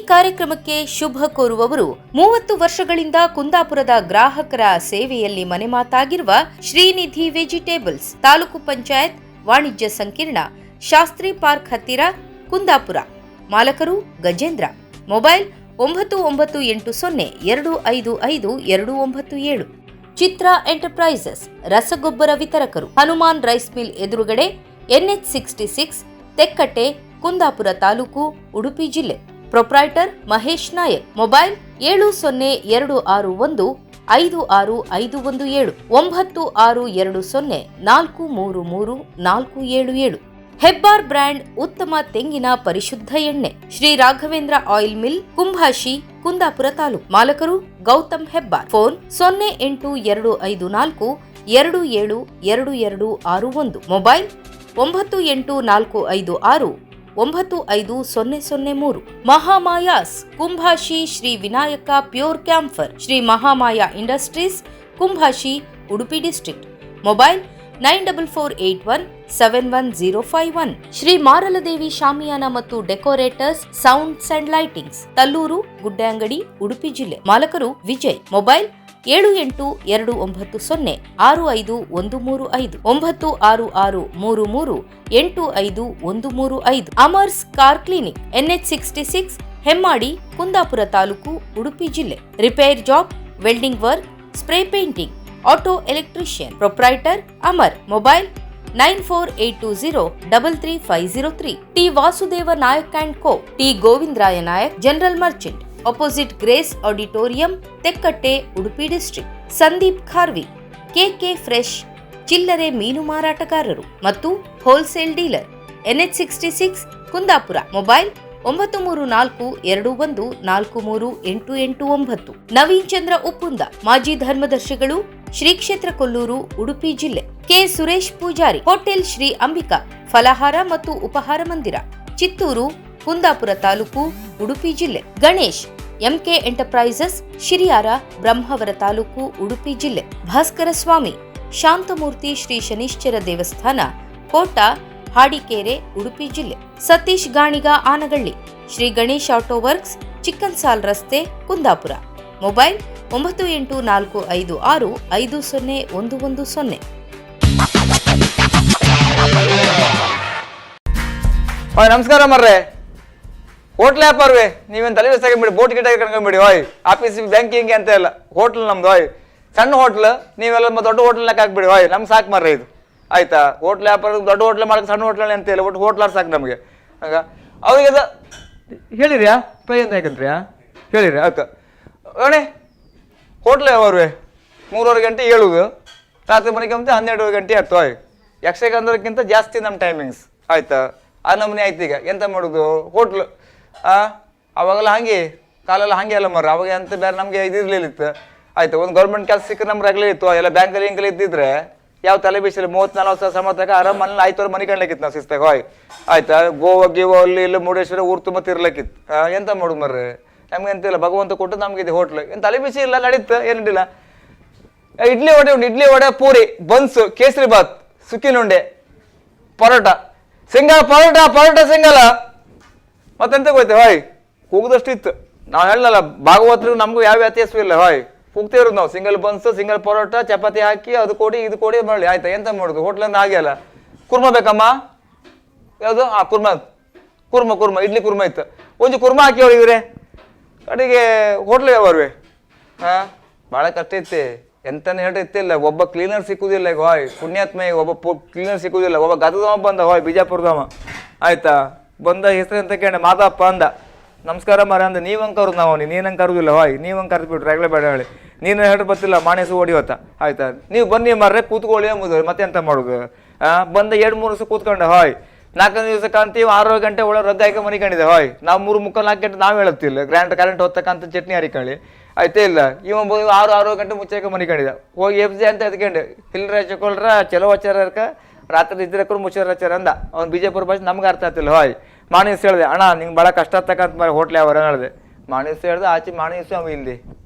ಕಾರ್ಯಕ್ರಮಕ್ಕೆ ಶುಭ ಕೋರುವವರು 30 ವರ್ಷಗಳಿಂದ ಕುಂದಾಪುರದ ಗ್ರಾಹಕರ ಸೇವೆಯಲ್ಲಿ ಮನೆಮಾತಾಗಿರುವ ಶ್ರೀನಿಧಿ ವೆಜಿಟೇಬಲ್ಸ್, ತಾಲೂಕು ಪಂಚಾಯತ್ ವಾಣಿಜ್ಯ ಸಂಕೀರ್ಣ, ಶಾಸ್ತ್ರಿ ಪಾರ್ಕ್ ಹತ್ತಿರ, ಕುಂದಾಪುರ. ಮಾಲಕರು ಗಜೇಂದ್ರ. ಮೊಬೈಲ್ 9980255297. ಚಿತ್ರ ಎಂಟರ್ಪ್ರೈಸಸ್, ರಸಗೊಬ್ಬರ ವಿತರಕರು, ಹನುಮಾನ್ ರೈಸ್ ಮಿಲ್ ಎದುರುಗಡೆ, NH66, ತೆಕ್ಕಟ್ಟೆ, ಕುಂದಾಪುರ ತಾಲೂಕು, ಉಡುಪಿ ಜಿಲ್ಲೆ. Proprietor Mahesh Nayak. Mobile 7026156517 9620433477. Hebbar brand ಉತ್ತಮ ತೆಂಗಿನ ಪರಿಶುದ್ಧ ಎಣ್ಣೆ. Shri Raghavendra oil mill, Kumbhashi, Kundapura taluk. ಮಾಲಕರು Gautam Hebbar. Phone 08252272261. Mobile 9845695003. Mahamaya's, Kumbhashi, Shri Vinayaka pure camphor, Shri Mahamaya industries, Kumbhashi, Udupi district. Mobile 9448171051. Shri Maraladevi Shamiana ಮತ್ತು decorators, sounds and lightings, Talluru, Guddeangadi, Udupi ಜಿಲ್ಲೆ. ಮಾಲಕರು Vijay. Mobile 7840655135 9663385135. Amar's car clinic, NH66, Hemmadi, Kundapura taluk, Udupi ಜಿಲ್ಲೆ. Repair job, welding work, spray painting, auto electrician. Proprietor Amar. Mobile 9482033503. T Vasudeva Nayak and co, T Govindaraya Nayak, general merchant, opposite Grace auditorium, Tekkatte, Udupi district. Sandeep Kharvi, KK fresh, ಚಿಲ್ಲರೆ ಮೀನು ಮಾರಾಟಗಾರರು ಮತ್ತು wholesale dealer, NH66, Kundapura. Mobile 9342143889. Naveen Chandra Uppunda, ಮಾಜಿ ಧರ್ಮದರ್ಶಿಗಳು, ಶ್ರೀ ಕ್ಷೇತ್ರ ಕೊಲ್ಲೂರು, ಉಡುಪಿ ಜಿಲ್ಲೆ. ಕೆ ಸುರೇಶ್ ಪೂಜಾರಿ, ಹೋಟೆಲ್ ಶ್ರೀ ಅಂಬಿಕಾ, ಫಲಹಾರ ಮತ್ತು ಉಪಹಾರ ಮಂದಿರ, ಚಿತ್ತೂರು, ಕುಂದಾಪುರ ತಾಲೂಕು, ಉಡುಪಿ ಜಿಲ್ಲೆ. ಗಣೇಶ್, MK ಎಂಟರ್ಪ್ರೈಸಸ್, ಶಿರಿಯಾರ, ಬ್ರಹ್ಮಾವರ ತಾಲೂಕು, ಉಡುಪಿ ಜಿಲ್ಲೆ. ಭಾಸ್ಕರ ಸ್ವಾಮಿ, ಶಾಂತಮೂರ್ತಿ ಶ್ರೀ ಶನೀಶ್ವರ ದೇವಸ್ಥಾನ, ಕೋಟ, ಹಾಡಿಕೇರೆ, ಉಡುಪಿ ಜಿಲ್ಲೆ. ಸತೀಶ್ ಗಾಣಿಗ, ಆನಗಳ್ಳಿ, ಶ್ರೀ ಗಣೇಶ್ ಆಟೋ ವರ್ಕ್ಸ್, ಚಿಕ್ಕನ್ಸಾಲ್ ರಸ್ತೆ, ಕುಂದಾಪುರ. ಮೊಬೈಲ್ 9845650110. ನಮಸ್ಕಾರ ಮರ್ರೆ, ಹೋಟ್ಲ್ ವ್ಯಾಪಾರವೇ ನೀವೇನು ತಲೆ ಬಿಡಿ, ಬೋಟ್ ಗಿಟ ಕಣ್ಕೊಂಡ್ಬಿಡಿ. ಹೋಯ್ ಆಫೀಸ್ ಬ್ಯಾಂಕಿಂಗ್ ಅಂತ ಎಲ್ಲ ಹೋಟ್ಲ್ ನಮ್ದು. ಹೋಯ್ ಸಣ್ಣ ಹೋಟ್ಲ್, ನೀವೆಲ್ಲ ದೊಡ್ಡ ಹೋಟ್ಲ್ನಾಗ ಹಾಕ್ಬಿಡಿ. ಹೋಯ್ ನಮ್ಗೆ ಸಾಕು ಮರ್ರೆ ಇದು, ಆಯ್ತಾ? ಹೋಟ್ಲ್ ವ್ಯಾಪಾರ ದೊಡ್ಡ ಹೋಟ್ಲ್ ಮಾಡಕ್ಕೆ ಸಣ್ಣ ಹೋಟ್ಲ್ ಅಂತ ಇಲ್ಲ, ಒಟ್ಟು ಹೋಟ್ಲಾರ್ ಸಾಕು ನಮಗೆ. ಆಗ ಅವ್ರಿಗೆ ಹೇಳಿರಿಯಾ ಪೈ ಅಂತ ಯಾಕಂತ್ರಿಯಾ ಹೇಳಿರಿ ಆಯ್ತು. ಅಣೆ ಹೋಟ್ಲ್ ಯಾವ್ರೇ 3:30 ಗಂಟೆ ಹೇಳುದು, ರಾತ್ರಿ ಮನೆಗೆ 12 ಗಂಟೆ ಆಗ್ತು. ಹೋಯ್ ಯಕ್ಷಗಾನದಕ್ಕಿಂತ ಜಾಸ್ತಿ ನಮ್ಮ ಟೈಮಿಂಗ್ಸ್, ಆಯ್ತಾ? ಆ ನಮ್ಮನೆ ಆಯ್ತು. ಈಗ ಎಂತ ಮಾಡೋದು ಹೋಟ್ಲು? ಅವಾಗೆಲ್ಲ ಹಾಗೆ ಕಾಲೆಲ್ಲ ಹಾಗೆ ಅಲ್ಲ ಮರ, ಅವಾಗ ಅಂತ ಬೇರೆ ನಮಗೆ ಇದಿರ್ಲಿಲ್ಲಿತ್ತು, ಆಯ್ತು? ಒಂದು ಗೌರ್ಮೆಂಟ್ ಕೆಲಸ ಸಿಕ್ಕರೆ ನಮ್ಗೆ ರಗಲೇ ಇತ್ತು. ಎಲ್ಲ ಬ್ಯಾಂಕಲ್ಲಿ ಹಿಂಗೆಲ್ಲ ಇದ್ದಿದ್ರೆ ಯಾವ ತಲೆ ಬಿಸಿಲು 30-40 ಸಾವಿರ ಸಂಬಳದಾಗ ಆರಾಮ ಮನೇಲಿ ಆಯ್ತವ್ರು ಮನೆ ಕಾಣ್ಲಿಕ್ಕಿತ್ತು ನಾವು ಶಿಸ್ತಾಗ. ಹೋಯ್ ಆಯ್ತಾ? ಗೋವಾ ಗೀವಾ ಅಲ್ಲಿ ಇಲ್ಲ ಮುರುಡೇಶ್ವರ ಊರು ತುಂಬ ತಿರ್ಲಿಕ್ಕಿತ್ತು. ಎಂತ ಮಾಡೋದು ಮರ್ರೆ, ನಮ್ಗೆ ಎಂತಿಲ್ಲ, ಭಗವಂತ ಕೊಟ್ಟು ನಮ್ಗಿದೆ ಹೋಟ್ಲು. ಏನು ತಲೆ ಬಿಸಿ ಇಲ್ಲ, ನಡೀತು, ಏನಿಲ್ಲ. ಇಡ್ಲಿ ವಡೆ ಉಂಟು, idli vada, puri, buns, kesari bath, ಸುಕ್ಕಿನುಂಡೆ, paratha, single paratha, paratha single. ಮತ್ತೆಂತ ಹೋಯ್ತೆ ಹೋಯ್ ಕೂಗದಷ್ಟು ಇತ್ತು. ನಾವು ಹೇಳಲ್ಲ ಭಾಗವತರಿಗೂ ನಮಗೂ ಯಾವ ವ್ಯತ್ಯಾಸವೂ ಇಲ್ಲ. ಹೋಯ್ ಕೂಗ್ತೇ ಇರೋದು ನಾವು. Single buns, single parotta, chapati ಹಾಕಿ ಅದು ಕೊಡಿ ಇದು ಕೊಡಿ ಮಾಡಲಿ, ಆಯ್ತಾ? ಎಂತ ಮಾಡೋದು ಹೋಟ್ಲಂದ್ರೆ ಹಾಗೆ ಅಲ್ಲ. ಕುರ್ಮಾ ಬೇಕಮ್ಮ? ಯಾವುದು? ಕುರ್ಮಾ ಕುರ್ಮಾ ಕುರ್ಮಾ ಇಡ್ಲಿ ಕುರ್ಮಾ ಇತ್ತು, ಒಂದು ಕುರ್ಮಾ ಹಾಕಿ ಅವ್ರಿವ್ರೆ ಕಡೆಗೆ ಹೋಟ್ಲ್ ಯಾವ್ರಿ. ಭಾಳ ಕಷ್ಟ ಇತ್ತು, ಎಂತಾನೆ ಹೇಳ್ತಿಲ್ಲ. ಒಬ್ಬ ಕ್ಲೀನರ್ ಸಿಕ್ಕುದಿಲ್ಲ ಈಗ. ಹೋಯ್ ಪುಣ್ಯಾತ್ಮ, ಈಗ ಒಬ್ಬ ಕ್ಲೀನರ್ ಸಿಕ್ಕುದಿಲ್ಲ. ಒಬ್ಬ ಗದಗದವ ಬಂದ, ಹೋಯ್ ಬಿಜಾಪುರದವ, ಆಯ್ತಾ? ಬಂದ ಹೆಸರು ಅಂತ ಕೇಳ ಮಾದಪ್ಪ ಅಂದ. ನಮಸ್ಕಾರ ಮರ ಅಂದ. ನೀವಂಗೆ ಕರುದು ನಾವು ನೀನಂಗೆ ಕರುದಿಲ್ಲ. ಹೋಯ್ ನೀವಂಗೆ ಕರೆದ್ಬಿಟ್ರು ರಗಳೆ ಬೇಡ ಹೇಳಿ. ನೀನು ಹೇಳ್ರು ಬರ್ತಿಲ್ಲ, ಮಾಣೆಸು ಹೊಡಿವತ್ತ, ಆಯ್ತಾ? ನೀವು ಬನ್ನಿ ಮರ್ರೆ ಕೂತ್ಕೊಳ್ಳಿ ಎಂಬುದು, ಮತ್ತೆ ಎಂತ ಮಾಡೋದು? ಬಂದ 2-3 ದಿವಸ ಕೂತ್ಕೊಂಡೆ. ಹೋಯ್ 4 ದಿವಸ ಕಾಣ್ತೀವಿ 6 ಗಂಟೆ ಒಳಗೆ ರದ್ದು ಹಾಕಿ ಮನಿಕೊಂಡಿದೆ ಹೋಯ್ ನಾವು 3 ಮುಕ್ಕಾಲು 4 ಗಂಟೆ ನಾವು ಹೇಳುತ್ತಿಲ್ಲ ಕರೆಂಟ್ ಹೊತ್ತಕ್ಕಂತ ಚಟ್ನಿ ಹರಿಕೊಳ್ಳಿ ಆಯ್ತೇ ಇಲ್ಲ 6 ಗಂಟೆ ಮುಚ್ಚಾಕ ಮನಿಕೊಂಡಿದ್ದ ಹೋಗಿ ಎಫ್ ಜಿ ಅಂತ ಎದ್ಕೊಂಡು ಇಲ್ರ ಚಕೊಳ್ರ ಚಲೋ ಹಚ್ಚಾರಕ ರಾತ್ರಿ ಇದ್ರಕ್ಕೂ ಮುಚ್ಚಾರ ಹಚ್ಚಾರ ಅಂದ ಅವ್ನು ಬಿಜೆಪುರ ಭಾಷೆ ನಮ್ಗೆ ಅರ್ಥ ಆಗ್ತಿಲ್ಲ ಹೋಯ್ ಮಾಣಿಸ್ ಹೇಳಿದೆ ಅಣ್ಣ ನಿಂಗೆ ಭಾಳ ಕಷ್ಟ ಆಗ್ತಕ್ಕಂತ ಮಾಡಿ ಹೋಟ್ಲ್ ಯಾವ ಹೇಳಿದೆ ಮಾಣಿಸ್ ಹೇಳ್ದೆ ಆಚೆ ಮಾಣಿಸು ಅವ ಇಲ್ಲಿ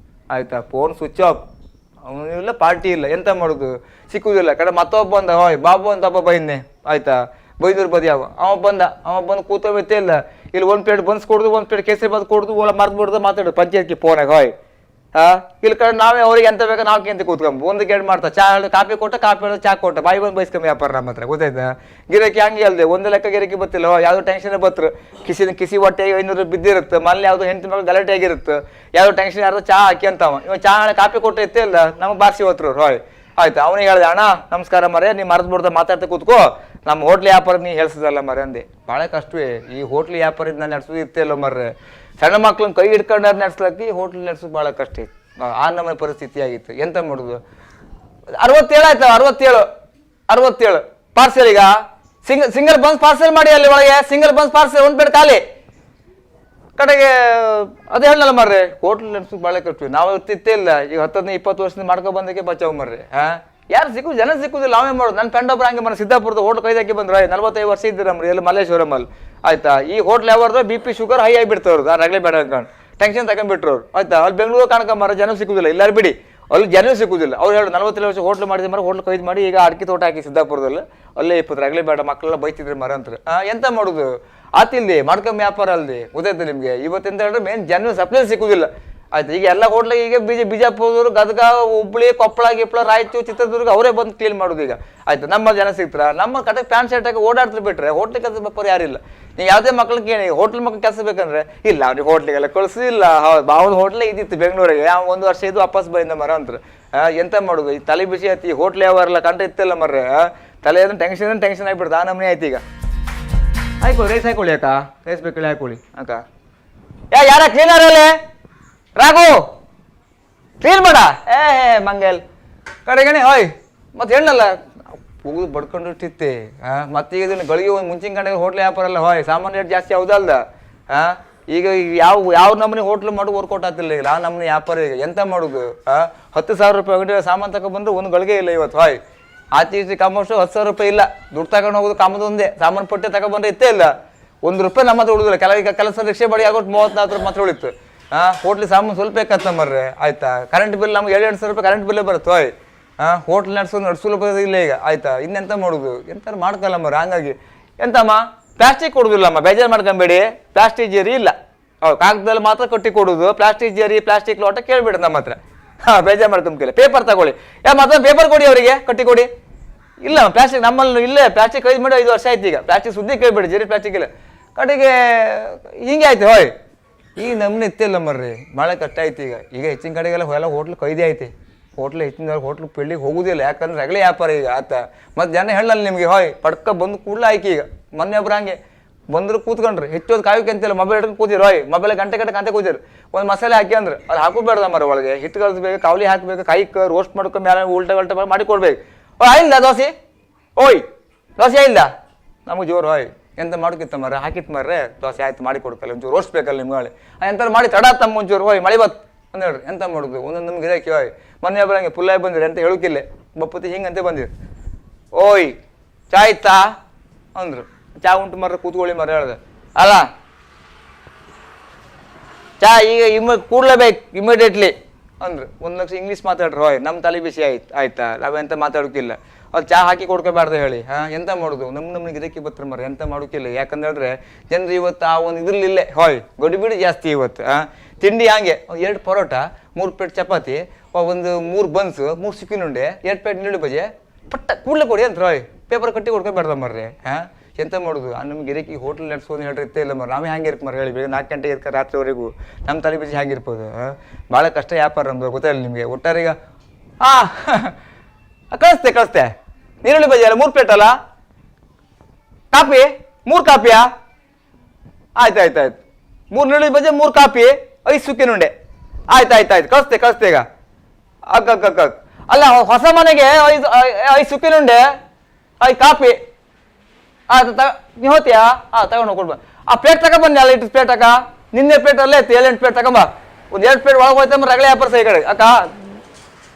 ಆಯ್ತಾ ಫೋನ್ ಸ್ವಿಚ್ ಆಫ್ ಅವನು ಇಲ್ಲ ಪಾರ್ಟಿ ಇಲ್ಲ ಎಂತ ಮಾಡೋದು ಸಿಕ್ಕುದಿಲ್ಲ ಕಡೆ ಮತ್ತೊಬ್ಬ ಬಂದ ಹೋಯ್ ಬಾಬು ಅಂತ ಒಬ್ಬ ಬೈದ್ನೆ ಆಯ್ತಾ ಬೈದೂರು ಬದಿ ಅವ ಬಂದು ಕೂತೋಬತ್ತೆ ಇಲ್ಲ ಇಲ್ಲಿ 1 ಪ್ಲೇಟ್ ಬನ್ಸ್ ಕೊಡುದು 1 ಪ್ಲೇಟ್ ಕೇಸರಿ ಬಾತ್ ಕೊಡುದು ಓಲ ಮರ್ದು ಬಿಡುದು ಮಾತಾಡೋದು ಪಂಚಾಯತ್ಗೆ ಫೋನಾಗ ಹೋಯ್ ಇಲ್ಲಿ ಕಡೆ ನಾವೇ ಅವ್ರಿಗೆ ಎಂತ ಬೇಕಾ ನಾವು ಕೆಂತ ಕೂತ್ಕೊಂಬ ಒಂದು ಗೇಡ್ ಮಾಡ್ತಾ ಚಾ ಹೇಳಿ ಕಾಫಿ ಕೊಟ್ಟ ಕಾಫಿ ಹೇಳಿ ಚಾ ಕೊಟ್ಟ ಬಾಯಿ ಬಂದು ಬೈಸ್ಕೊಂಬ ವ್ಯಾಪಾರ ನಮ್ಮ ಹತ್ರ ಗೊತ್ತಾಯ್ತಾ ಗಿರಕಿ ಹಂಗೆ ಅಲ್ದೆ ಒಂದು ಲೆಕ್ಕ ಗಿರಕಿ ಬತ್ತಿಲ್ಲ ಯಾವ್ದು ಟೆನ್ಷನ್ ಬತ್ರು ಕಿಸಿ ಹೊಟ್ಟೆಗೆ 500 ಬಿದ್ದಿರುತ್ತೆ ಮಲ್ಲಿ ಯಾವ್ದು ಹೆಂಡತಿ ಮಗಳು ಗಲಾಟೆ ಆಗಿರುತ್ತೆ ಯಾವ್ದು ಟೆನ್ಷನ್ ಯಾರ್ದು ಚಾ ಹಾಕಿ ಅಂತಾವ ಇವ ಚಾ ಹೇಳಿ ಕಾಫಿ ಕೊಟ್ಟು ಇತ್ತೇ ಇಲ್ಲ ನಮಗೆ ಬಾರಿಸಿ ಹೋತ್ರು ಹೋಯ್ ಆಯ್ತು ಅವನಿಗೆ ಹೇಳ್ದೆ ಅಣ್ಣ ನಮಸ್ಕಾರ ಮರೆ ನೀ ಮರ್ದು ಬಿಡ್ದ ಮಾತಾಡ್ತಾ ಕೂತ್ಕೋ ನಮ್ಮ ಹೋಟ್ಲ್ ವ್ಯಾಪಾರ ನೀ ಹೇಳ್ಸದಲ್ಲ ಮರೆ ಅಂದೆ ಭಾಳ ಕಷ್ಟವೇ ಈ ಹೋಟ್ಲ್ ವ್ಯಾಪಾರ ನಾನು ನಡೆಸೋದು ಇರ್ತಿಲ್ಲ ಮರ್ರೆ ಸಣ್ಣ ಮಕ್ಳನ್ನ ಕೈ ಹಿಡ್ಕೊಂಡಾರ ನಡೆಸ್ಲಕ್ಕಿ ಹೋಟ್ಲ್ ನಡೆಸೋದು ಭಾಳ ಕಷ್ಟ ಇತ್ತು ಆ ನಮ್ಮ ಪರಿಸ್ಥಿತಿ ಆಗಿತ್ತು ಎಂತ ಮಾಡೋದು 67 ಆಯ್ತು 67 ಪಾರ್ಸೆಲ್ ಈಗ ಸಿಂಗಲ್ ಬನ್ಸ್ ಪಾರ್ಸೆಲ್ ಮಾಡಿ ಅಲ್ಲಿ ಒಳಗೆ ಸಿಂಗಲ್ ಬನ್ಸ್ ಪಾರ್ಸೆಲ್ 1 ಪ್ಲೇಟ್ ಖಾಲಿ ಕಡೆಗೆ ಅದೇ ಹೇಳಲ್ಲ ಮರ್ರೆ ಹೋಟ್ಲ್ ನಡೆಸೋದು ಭಾಳ ಕಷ್ಟ ನಾವು ಇರ್ತಿತ್ತೇ ಇಲ್ಲ ಈಗ 10-20 ವರ್ಷದಿಂದ ಮಾಡ್ಕೊ ಬಂದಕ್ಕೆ ಬಚಾವ್ ಮರ್ರೆ ಯಾರು ಜನ ಸಿಕ್ಕುದಿಲ್ಲ ನಾವೇ ಮಾಡೋದು ನನ್ನ ಫ್ರೆಂಡ್ ಒಬ್ರು ಹಂಗೆ ಸಿದ್ದಾಪುರದ ಹೋಟ್ಲ್ ಕೈದಾಕಿ ಬಂದ್ರು 45 ವರ್ಷ ಇದ್ದೀರಮ್ರಿ ಎಲ್ಲ ಮಲ್ಲೇಶ್ವರಮಲ್ಲಿ ಆಯ್ತಾ ಈ ಹೋಟ್ಲ್ ಯಾವ್ದು BP ಶುಗರ್ ಹೈ ಆಗಿಬಿಡ್ತವ್ರದ್ದು ರಗಳೆ ಬೇಡ ಅನ್ಕೊಂಡು ಟೆನ್ಷನ್ ತಗೊಂಡ್ಬಿಟ್ರು ಅವ್ರು ಆಯ್ತಾ ಅಲ್ಲಿ ಬೆಂಗಳೂರು ಕಾಣ್ಕೊಂಬಾರ ಜನ ಸಿಕ್ಕುದಿಲ್ಲ ಎಲ್ಲರೂ ಬಿಡಿ ಅಲ್ಲಿ ಜನ ಸಿಕ್ಕುದಿಲ್ಲ ಅವ್ರು ಹೇಳಿ 47 ವರ್ಷ ಹೋಟ್ಲ್ ಮಾಡಿದ ಮರ ಹೋಟ್ಲ್ ಕೈದು ಮಾಡಿ ಈಗ ಅಡಿಕೆ ತೋಟ ಹಾಕಿ ಸಿದ್ದಾಪುರದಲ್ಲಿ ಅಲ್ಲೇ 20 ರಗಳೆ ಬೇಡ ಮಕ್ಕಳೆಲ್ಲ ಬೈತಿದ್ರು ಮರ ಅಂತ ಎಂತ ಮಾಡೋದು ಆತಿಲ್ದಿ ಮಾಡ್ಕೊಂಬ ವ್ಯಾಪಾರ ಅಲ್ದಿ ಗೊತ್ತಾಯ್ತು ನಿಮಗೆ ಇವತ್ತಿಂದ ಹೇಳಿದ್ರೆ ಮೇನ್ ಜನ ಸಪ್ಲೈ ಸಿಕ್ಕುದಿಲ್ಲ ಆಯ್ತು ಈಗ ಎಲ್ಲ ಹೋಟ್ಲಿಗೆ ಈಗ ಬಿಜಾಪುರ ಗದಗ ಹುಬ್ಳಿ ಕೊಪ್ಪಳ ಗಿಪ್ಪಳ ರಾಯಚೂರು ಚಿತ್ರದುರ್ಗ ಅವರೇ ಬಂದು ಕ್ಲೀನ್ ಮಾಡೋದು ಈಗ ಆಯ್ತು ನಮ್ಮ ಜನ ಸಿಗ್ತಾರ ನಮ್ಮ ಕಡೆ ಪ್ಯಾಂಟ್ ಶರ್ಟ್ ಹಾಕಿ ಓಡಾಡ್ತಿರ್ ಬಿಟ್ರೆ ಹೋಟ್ಲ್ ಕೆಲಸ ಬಪ್ಪರು ಯಾರಿಲ್ಲ ನೀವು ಯಾವುದೇ ಮಕ್ಳಿಗೆ ಕೇಳಿ ಹೋಟ್ಲ್ ಮಕ್ಳು ಕೆಲಸ ಬೇಕಂದ್ರೆ ಇಲ್ಲ ಅವ್ರಿಗೆ ಹೋಟ್ಲಿಗೆಲ್ಲ ಕಳಿಸಿಲ್ಲ ಬಾವನ ಹೋಟ್ಲೇ ಇದ್ದಿತ್ತು ಬೆಂಗಳೂರಿಗೆ 1 ವರ್ಷ ಇದು ವಾಪಸ್ ಬಂದ ಮರ ಅಂತ ಎಂತ ಮಾಡೋದು ಈ ತಲೆ ಬಿಸಿ ಆಯ್ತು ಈ ಹೋಟ್ಲ್ ಯಾವಾರಲ್ಲ ಕಂಡ್ರೆ ಇತ್ತಿಲ್ಲ ಮರ್ರೆ ತಲೆ ಟೆನ್ಷನ್ ಆಗಿಬಿಡ್ತು ಆ ನಮ್ಮನೆ ಆಯ್ತು ಈಗ ಹಾಕೊಳ್ಳಿ ರೈಸ್ ಹಾಕೊಳ್ಳಿ ಅಕ್ಕ ರೈಸ್ ಬೇಕಲ್ಲಿ ಹಾಕೊಳ್ಳಿ ಅಕ್ಕ ಯಾರ ಕ್ಲೀನರ್ ಅಲ್ಲೇ ರಾಘು ಕ್ಲೀನ್ ಮಾಡ ಮಂಗಲ್ ಕಡೆಗಣೆ ಹೋಯ್ ಮತ್ತೆ ಹೇಳಲ್ಲ ಹೋಗುದು ಬಡ್ಕೊಂಡಿಟ್ಟಿತ್ತೆ ಮತ್ತೀಗ ಇದನ್ನು ಗಳಿಗೆ ಒಂದು ಮುಂಚಿನ ಗಂಟೆ ಹೋಟ್ಲ್ ವ್ಯಾಪಾರ ಅಲ್ಲ ಹೋಯ್ ಸಾಮಾನ್ಯ ರೇಟ್ ಜಾಸ್ತಿ ಹೌದಲ್ದ ಈಗ ಯಾವ ನಮ್ಮನೆ ಹೋಟ್ಲ್ ಮಾಡೋದು ವರ್ಕೌಟ್ ಆಗ್ತಿಲ್ಲ ಈಗ ಆ ನಮ್ಮನೆ ವ್ಯಾಪಾರ ಈಗ ಎಂತ ಮಾಡೋದು 10,000 ರೂಪಾಯಿ ಅಂಗಡಿ ಸಾಮಾನು ತಗೊಂಡ್ಬಂದ್ರೆ ಒಂದು ಗಳಿಗೆ ಇಲ್ಲ ಇವತ್ತು ಹೋಯ್ ಆಚೆ ಕಾಮಷ್ಟು 10,000 ರೂಪಾಯಿ ಇಲ್ಲ ದುಡ್ಡು ತಗೊಂಡು ಹೋಗೋದು ಕಾಮದು ಒಂದೇ ಸಾಮಾನು ಪಟ್ಟೆ ತಗೊಂಡ್ಬಂದ್ರೆ ಇತ್ತೇ ಇಲ್ಲ ₹1 ನಮ್ಮ ಹತ್ರ ಉಳಿದಿಲ್ಲ ಕೆಲಸ ರಿಕ್ಷೆ ಬಡಿ ಆಗೋಟ್ಟು 30-40 ರೂಪಾಯಿ ಮಾತ್ರ ಉಳಿತು ಹೋಟ್ಲಿ ಸಾಮಾನು ಸ್ವಲ್ಪ ಬೇಕತ್ತ ಮರ್ರೆ ಆಯ್ತಾ ಕರೆಂಟ್ ಬಿಲ್ ನಮ್ಗೆ 200 ರೂಪಾಯಿ ಕರೆಂಟ್ ಬಿಲ್ಲೇ ಬರುತ್ತೆ ಹೋಯ್ ಹೋಟ್ಲ್ ನಡ್ಸೋದು ಇಲ್ಲ ಈಗ ಆಯ್ತಾ ಇನ್ನೆಂತ ಮಾಡೋದು ಎಂತ ಮಾಡ್ಕಲ್ಲ ಮರ ಹಂಗಾಗಿ ಎಂತಮ್ಮ ಪ್ಲಾಸ್ಟಿಕ್ ಕೊಡುದಿಲ್ಲಮ್ಮ ಬೇಜಾರು ಮಾಡ್ಕೊಂಬೇಡಿ ಪ್ಲಾಸ್ಟಿಕ್ ಜೇರಿ ಇಲ್ಲ ಕಾಗದಲ್ಲಿ ಮಾತ್ರ ಕಟ್ಟಿ ಕೊಡುದು ಪ್ಲಾಸ್ಟಿಕ್ ಜೇರಿ ಪ್ಲಾಸ್ಟಿಕ್ ಲೋಟ ಕೇಳ್ಬಿಡ ನಮ್ಮ ಹತ್ರ ಬೇಜಾರು ಮಾಡ್ಕೊಂಬಿಲ್ಲ ಪೇಪರ್ ತಗೊಳ್ಳಿ ಮತ್ತೆ ಪೇಪರ್ ಕೊಡಿ ಅವರಿಗೆ ಕಟ್ಟಿ ಕೊಡಿ ಇಲ್ಲ ಪ್ಲಾಸ್ಟಿಕ್ ನಮ್ಮಲ್ಲಿ ಇಲ್ಲೇ ಪ್ಲಾಸ್ಟಿಕ್ 5 ವರ್ಷ ಆಯ್ತು ಈಗ ಪ್ಲಾಸ್ಟಿಕ್ ಸುದ್ದಿ ಕೇಳ್ಬೇಡಿ ಜೇರಿ ಪ್ಲಾಸ್ಟಿಕ್ ಇಲ್ಲ ಕಡೆಗೆ ಹಿಂಗೆ ಆಯ್ತು ಹೋಯ್ ಈಗ ನಮ್ಮನೆ ಇತ್ತಿಲ್ಲ ಮರ್ರಿ ಭಾಳ ಕಷ್ಟ ಆಯ್ತು ಈಗ ಹೆಚ್ಚಿನ ಕಡೆಗೆಲ್ಲ ಎಲ್ಲ ಹೋಟ್ಲ್ ಕೈದಿ ಐತಿ ಹೋಟ್ಲ್ ಹೆಚ್ಚಿನ ಹೋಟ್ಲ್ ಪೆಳ್ಳಿಗೆ ಹೋಗುದಿಲ್ಲ ಯಾಕಂದ್ರೆ ರಗಳೆ ವ್ಯಾಪಾರ ಈಗ ಆತ ಮತ್ತೆ ಜನ ಹೇಳಲ್ಲ ನಿಮಗೆ ಹೋಯ್ ಪಡ್ಕ ಬಂದು ಕೂಡಲೇ ಆಯ್ಕೆ ಈಗ ಮೊನ್ನೆ ಒಬ್ರು ಹಂಗೆ ಬಂದ್ರು ಕೂತ್ಕೊಂಡ್ರಿ ಹೆಚ್ಚೋದು ಕಾಯೋಕೆ ಅಂತಿಲ್ಲ ಮೊಬೈಲ್ ಹಿಡ್ಕೊಂಡು ಕೂತಿರು ಹೋಯ್ ಮೊಬೈಲ್ ಗಂಟೆ ಕಂತೆ ಕೂತಿರು ಒಂದು ಮಸಾಲೆ ಹಾಕಿ ಅಂದ್ರೆ ಅದು ಹಾಕೋಬೇಡ್ದ ಮರ ಒಳಗೆ ಹಿಟ್ಟು ಕಳಿಸ್ಬೇಕು ಕಾವಲಿ ಹಾಕಬೇಕು ಕೈಕ್ ರೋಸ್ಟ್ ಮಾಡ್ಕೊಂಡು ಮೇಲೆ ಉಲ್ಟ ಮಾಡಿ ಕೊಡ್ಬೇಕು ಇಲ್ಲ ದೋಸೆ ಓಯ್ ದೋಸೆ ಇಲ್ಲ ನಮಗೆ ಜೋರು ಹೋಯ್ ಎಂತ ಮಾಡೋಕಿತ್ತ ಮರ ಹಾಕಿತ್ತು ಮರ್ರೆ ದೋಸೆ ಆಯ್ತು ಮಾಡಿ ಕೊಡ್ಕಲ್ಲ ಒಂಚೂರು ರೋಸ್ಟ್ ಬೇಕಲ್ಲ ನಿಮ್ಗೆ ಎಂತ ಮಾಡಿ ತಡ ತಮ್ಮ ಒಂಚೂರು ಹೋಯ್ ಮಳೆ ಬತ್ ಅಂತ ಹೇಳ್ರಿ ಎಂತ ಮಾಡೋದು ಒಂದೊಂದು ನಮ್ಗೆ ಇರಕ್ಕೆ ಹೋಯ್ ಮೊನ್ನೆ ಒಬ್ಬರು ಹಂಗೆ ಪುಲ್ಲಾಗಿ ಬಂದಿರಿ ಅಂತ ಹೇಳೋಕಿಲ್ಲ ಬಪ್ಪತಿ ಹಿಂಗಂತೆ ಬಂದಿರಿ ಓಯ್ ಚಾ ಇತ್ತಾ ಅಂದ್ರು ಚಾ ಉಂಟು ಮರ್ರೆ ಕೂತ್ಕೊಳ್ಳಿ ಮರ ಹೇಳ್ದೆ ಅಲ್ಲ ಚಾ ಈಗ ಕೂಡ್ಲೇಬೇಕು ಇಮಿಡಿಯೇಟ್ಲಿ ಅಂದ್ರು 1 ಲಕ್ಷ ಇಂಗ್ಲೀಷ್ ಮಾತಾಡ್ರಿ ಹೋಯ್ ನಮ್ಮ ತಲೆ ಬಿಸಿ ಆಯ್ತಾ ನಾವೆಂತ ಮಾತಾಡೋಕಿಲ್ಲ ಅದು ಚಾ ಹಾಕಿ ಕೊಡ್ಕೋಬಾರ್ದು ಹೇಳಿ ಎಂತ ಮಾಡೋದು ನಮ್ಗೆ ಇದಕ್ಕೆ ಬತ್ತರ ಮರ ಎಂತ ಮಾಡೋಕಿಲ್ಲ ಯಾಕಂದ್ರೆ ಹೇಳಿದ್ರೆ ಜನರು ಇವತ್ತು ಆ ಒಂದು ಇದ್ರಲ್ಲಿಲ್ಲೇ ಹೋಯ್ ಗಡಿಬಿಡಿ ಜಾಸ್ತಿ ಇವತ್ತು ತಿಂಡಿ ಹಂಗೆ 2 ಪರೋಟ 3 ಪ್ಲೇಟ್ ಚಪಾತಿ ಒಂದು 3 ಬನ್ಸ್ 3 ಚಿಕನ್ ಉಂಡೆ 2 ಪ್ಲೇಟ್ ನೀಳು ಬಜೆ ಪಟ್ಟ ಕೂಡಲೇ ಕೊಡಿ ಅಂತ ಹೋಯ್ ಪೇಪರ್ ಕಟ್ಟಿ ಕೊಡ್ಕೋಬಾರ್ದ ಮರ್ರಿ ಎಂತ ಮಾಡೋದು ನಮ್ಗೆ ಗಿರಕಿ ಹೋಟ್ಲ್ ನಡೆಸೋದು ಹೇಳ್ರಿ ಇತ್ತೇ ಇಲ್ಲ ಮರ ನಾವೇ ಹ್ಯಾಂಗೆ ಇರ್ಕ ಮರ ಹೇಳಿ 4 ಗಂಟೆಗೆ ಇರ್ಕ ರಾತ್ರಿವರೆಗೂ ನಮ್ಮ ತಲೆ ಬಿಸಿ ಹ್ಯಾಂಗಿರ್ಬೋದು ಭಾಳ ಕಷ್ಟ ವ್ಯಾಪಾರ ನಮ್ದು ಗೊತ್ತಾಯಿಲ್ಲ ನಿಮಗೆ ಒಟ್ಟಾರೀಗ ಕಳಿಸ್ತೆ ನೀರುಳ್ಳಿ ಬಜಿ ಅಲ್ಲ 3 ಪ್ಲೇಟ್ ಅಲ್ಲ ಕಾಪಿ 3 ಕಾಪಿಯಾ ಆಯ್ತು 3 ನೀರುಳ್ಳಿ ಬಜಿ 3 ಕಾಪಿ 5 ಸುಕ್ಕಿನುಂಡೆ ಆಯ್ತು ಕಳಿಸ್ತೆ ಈಗ ಅಕ್ಕ ಅಲ್ಲ ಹೊಸ ಮನೆಗೆ 5 ಸುಕ್ಕಿನುಂಡೆ 5 ಕಾಪಿ ಆಯ್ತು ನೀವು ಹೋಗ್ತೀಯಾ ತಗೊಂಡು ಕೊಡ್ಬ ಆ ಪ್ಲೇಟ್ ತಗೊಂಬನ್ನಿ ಅಲ್ಲ ಇಟ್ಟು ಪ್ಲೇಟ್ ಅಕ್ಕ ನಿನ್ನೆ ಪ್ಲೇಟ್ ಅಲ್ಲೇ ಐತಿ 7-8 ಪ್ಲೇಟ್ ತಗೊಂಬ ಒಂದು 2 ಪ್ಲೇಟ್ ಒಳಗೆ ಹೋಯ್ತಂದ್ರೆ ರಗಳೆ ವ್ಯಾಪಾರ ಈ ಕಡೆ ಅಕ್ಕ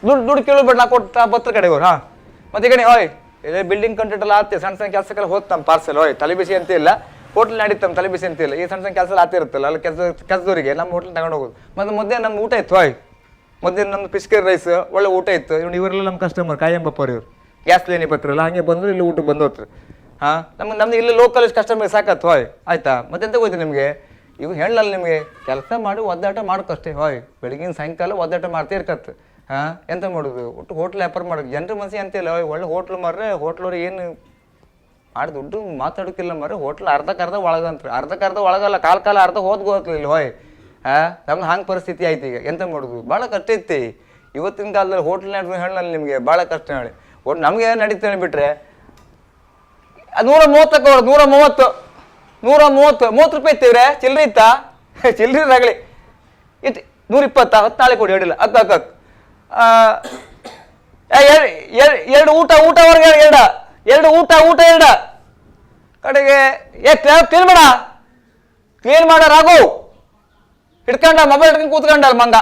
ದುಡ್ಡು ಕೇಳಬೇಡ ನಾ ಕೊಡ್ತಾ ಬತ್ತರ ಕಡೆಗೆ ಅವ್ರು ಮತ್ತೆ ಈ ಕಡೆ ಹೋಯ್ ಇದೇ ಬಿಲ್ಡಿಂಗ್ ಕಂಟ್ರೀಟ್ ಎಲ್ಲ ಆಗ್ತಿ ಸಣ್ಣ ಸಣ್ಣ ಕೆಲಸಕ್ಕೆಲ್ಲ ಹೋಗ್ತಮ್ಮ ಪಾರ್ಸಲ್ ಹೋಯ್ ತಲೆ ಬಿಸಿ ಅಂತ ಇಲ್ಲ ಹೋಟ್ಲ್ ನಡೀತಮ್ಮ ತಲೆ ಬಿಸಿ ಅಂತ ಇಲ್ಲ ಈ ಸಣ್ಣ ಸಣ್ಣ ಕೆಲಸ ಆಗ್ತಿರುತ್ತಲ್ಲ ಅಲ್ಲಿ ಕೆಲಸದವರಿಗೆ ನಮ್ಮ ಹೋಟ್ಲ್ ತಗೊಂಡು ಹೋಗೋದು ಮತ್ತೆ ಮುದ್ದೆ ನಮ್ಮ ಊಟ ಇತ್ತು ಹೋಯ್ ಮುದ್ದೆ ನಮ್ದು ಫಿಶ್ಕರಿ ರೈಸ್ ಒಳ್ಳೆ ಊಟ ಇತ್ತು ಇವರೆಲ್ಲ ನಮ್ಮ ಕಸ್ಟಮರ್ ಕಾಯಂಬಪ್ಪವ್ರು ಇವ್ರು ಗ್ಯಾಸ್ ಲೇನಿ ಬರ್ತಿರಲ್ಲ ಹಂಗೆ ಬಂದ್ರು ಇಲ್ಲಿ ಊಟಕ್ಕೆ ಬಂದು ಹೋಗ್ತಾರೆ ನಮ್ದು ಇಲ್ಲಿ ಲೋಕಲ್ ಕಸ್ಟಮರ್ ಸಾಕತ್ತು ಹೋಯ್ ಆಯ್ತಾ ಮತ್ತೆಂತ ಹೋಯ್ತು ನಿಮಗೆ ಇವು ಹೇಳಲ್ಲ ನಿಮಗೆ ಕೆಲಸ ಮಾಡಿ ಒದ್ದಾಟ ಮಾಡೋಕ್ಕಷ್ಟೇ ಹೋಯ್ ಬೆಳಗಿನ ಸಾಯಂಕಾಲ ಒದ್ದಾಟ ಮಾಡ್ತಾ ಇರ್ಕತ್ತು ಎಂತ ಮಾಡೋದು ಒಟ್ಟು ಹೋಟ್ಲ್ ವ್ಯಾಪಾರ ಮಾಡೋದು ಜನರ ಮನಸ್ಸಿಗೆ ಅಂತಿಲ್ಲ ಒಳ್ಳೆ ಹೋಟ್ಲು ಮಾರ್ರೆ ಹೋಟ್ಲವ್ರು ಏನು ಮಾಡಿ ದುಡ್ಡು ಮಾತಾಡೋಕ್ಕಿಲ್ಲ ಮಾರ್ರೆ ಹೋಟ್ಲ್ ಅರ್ಧಕ್ಕರ್ಧ ಒಳಗಂತ್ರಿ ಅರ್ಧಕ್ಕರ್ಧ ಒಳಗಲ್ಲ ಕಾಲ ಅರ್ಧ ಹೋಗ್ಲಿಲ್ಲ ಹೋಯ್ ನಮ್ದು ಹಂಗೆ ಪರಿಸ್ಥಿತಿ ಆಯ್ತು ಈಗ ಎಂತ ಮಾಡೋದು ಭಾಳ ಕಷ್ಟ ಐತಿ ಇವತ್ತಿನ ಕಾಲದಲ್ಲಿ ಹೋಟ್ಲ್ ಹೇಳಲ್ಲ ನಿಮಗೆ ಭಾಳ ಕಷ್ಟ ಹೇಳಿ ಒಟ್ಟು ನಮಗೆ ನಡೀತಾನೆ ಬಿಟ್ರೆ 130 ರೂಪಾಯಿ ಇತ್ತೀವ್ರೆ ಚಿಲ್ಲರಿ ಇತ್ತಾ ಚಿಲ್ಲರಿ ರಗಳಿ ಇಟ್ಟು 120 10 ನಾಳೆ ಕೊಡಿ ಹೇಳಿಲ್ಲ ಅಕ್ಕ ಎರಡು ಊಟವರೆಗೆ ಎರಡು ಊಟ ಕಡೆಗೆ ಕ್ಲೀನ್ ಮಾಡ ರಾಘು ಹಿಡ್ಕೊಂಡ ಮೊಬೈಲ್ ಹಿಡ್ಕೊಂಡು ಕೂತ್ಕೊಂಡಲ್ಲ ಮಂಗ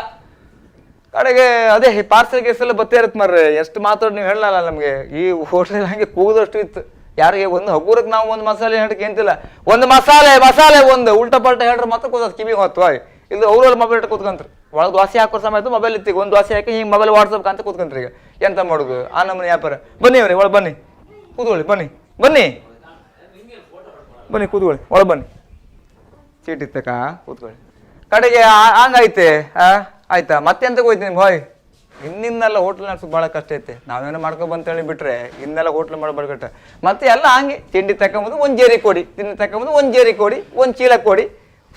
ಕಡೆಗೆ ಅದೇ ಪಾರ್ಸಲ್ ಗೀಸೆಲ್ಲ ಬತ್ತೇ ಇರುತ್ತೆ ಮರ್ರಿ ಎಷ್ಟು ಮಾತಾಡಿ ನೀವು ಹೇಳಲ್ಲ ನಮಗೆ ಈ ಹೋಟೆಲ್ ಹಂಗೆ ಕೂದಷ್ಟು ಇತ್ತು ಯಾರಿಗೆ ಒಂದು ಹಗುರಕ್ಕೆ ನಾವು ಒಂದು ಮಸಾಲೆ ಹೇಳಕ್ಕೆ ಏಂತಿಲ್ಲ ಒಂದು ಮಸಾಲೆ ಒಂದು ಉಲ್ಟಾ ಪಲ್ಟ ಹೇಳ್ರೆ ಮಾತ್ರ ಕೂದೋದು ಕಿವಿ ಹೊತ್ತು ಇಲ್ಲಿ ಅವ್ರಲ್ಲಿ ಮೊಬೈಲ್ ಇಟ್ಟು ಕೂತ್ಕೊಂತ್ರಿ ಒಳಗೆ ದೋಸೆ ಹಾಕೋ ಸಮಯ ಮೊಬೈಲ್ ಇತ್ತಿಗೆ ಒಂದು ದೋಸೆ ಹಾಕಿ ಹಿಂಗೆ ಮೊಬೈಲ್ ವಾಟ್ಸಪ್ ಅಂತ ಕೂತ್ಕೊಂತ್ರಿ ಈಗ ಎಂತ ಮಾಡೋದು ಆ ನಮ್ಮನೆ ವ್ಯಾಪಾರ ಬನ್ನಿ ಅವ್ರಿ ಒಳಗೆ ಬನ್ನಿ ಕೂತ್ಕೊಳ್ಳಿ ಬನ್ನಿ ಕೂತ್ಕೊಳ್ಳಿ ಒಳಗೆ ಬನ್ನಿ ಸೀಟ್ ಇತ್ತಕ್ಕ ಕೂತ್ಕೊಳ್ಳಿ ಕಡೆಗೆ ಹಂಗೈತೆ ಆಯ್ತಾ ಮತ್ತೆ ಎಂತ ಹೋಯ್ತು ನಿಮ್ಗೆ ಹೋಯ್ ಇನ್ನಿನ್ನೆಲ್ಲ ಹೋಟ್ಲ್ ನಡ್ಸೋಕೆ ಭಾಳ ಕಷ್ಟ ಐತೆ ನಾವೇನೋ ಮಾಡ್ಕೊಬಂತೇಳಿ ಬಿಟ್ರೆ ಇನ್ನೆಲ್ಲ ಹೋಟ್ಲ್ ಮಾಡಬಾರ್ಗಟ್ಟ ಮತ್ತೆ ಎಲ್ಲ ಹಂಗೆ ತಿಂಡಿ ತಗೊಂಬಂದು ಒಂದು ಜೇರಿ ಕೊಡಿ ಒಂದು ಚೀಲ ಕೊಡಿ